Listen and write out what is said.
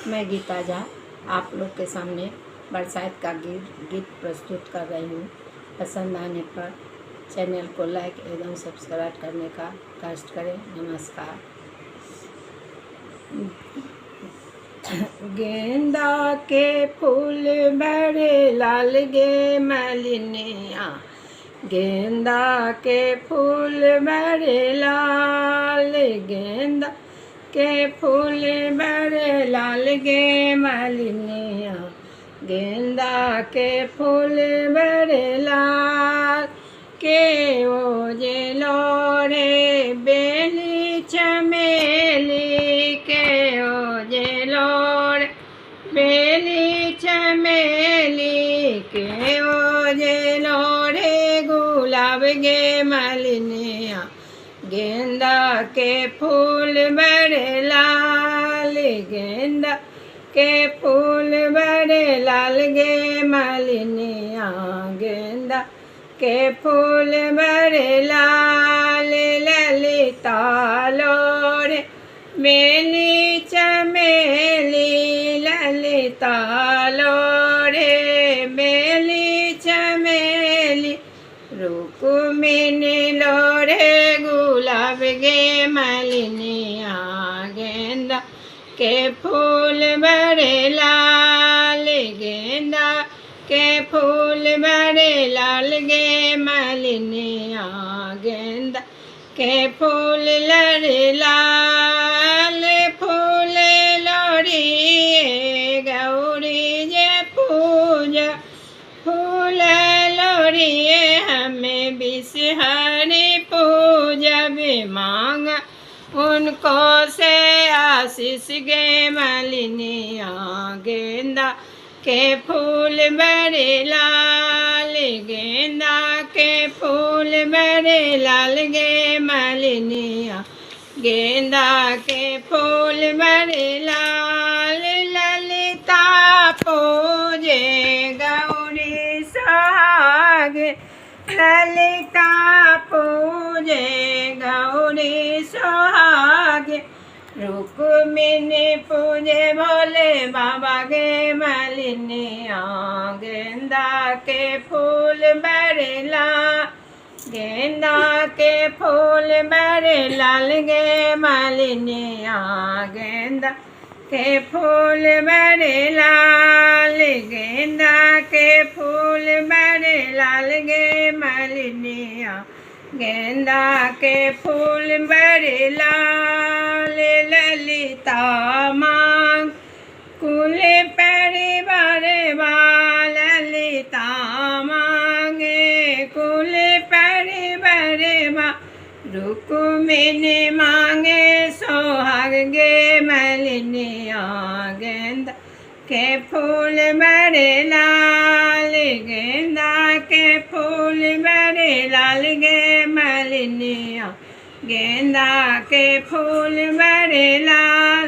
मैं गीता झा आप लोग के सामने बरसात का गीत प्रस्तुत कर रही हूँ। पसंद आने पर चैनल को लाइक एवं सब्सक्राइब करने का कष्ट करें। नमस्कार। गेंदा के फूल बड़े लाल गे मलिनिया, गेंदा के फूल बड़े लाल, गेंदा के फूल बड़े लाल गे मलिनिया, गेंदा के फूल बड़े लाल, के ओजे लोरे बेली चमेली, के ओजे लोरे बेली चमेली, के ओजे लोरे गुलाब गे मलिनिया, गेंदा के फूल बड़े लाल, गेंदा के फूल बड़े लाल गे मलिनिया, गेंदा के फूल बड़े लाल, ललिता लोरे बेली चमेली, ललिता लोरे बेली चमेली, रुक्मिणी लोरे गुलाब गे मलिनिया, गेंदा के फूल बड़े लाल, गेंदा के फूल बड़े लाल गे मलिनिया, गेंदा के फूल लड़े लाल, फूल लोरी गौरी जे पूजा, फूल लोरी हमें बिसहरी पूजा भी मांगा उनको से आशीष गे मलिनिया, गेंदा के फूल बड़े लाल, गेंदा के फूल बड़े लाल गे मलिनिया, गेंदा के फूल बड़े लाल, ललिता पूजे गौरी सुहागे, ललिता पूजे गौरी सुहागे, रुक्मिणी पूजे भोले बाबा गे मलिनिया, गेंदा के फूल बड़े लाल, गेंदा के फूल बड़े लाल गे मलिनिया, गेंदा के फूल बड़े लाल, गेंदा के फूल बड़े लाल गे मलिनिया, गेंदा के फूल बड़े लाल, ललिता मांग कुल परिवार वाल, ललिता मांगे कुल परिवार वा, रुक्मिणी मांगे सोहाग गे मलिनिया, गेंदा के फूल बड़े लाल, गेंदा के फूल बड़े लाल गे मलिनिया, गेंदा के फूल बड़े लाल,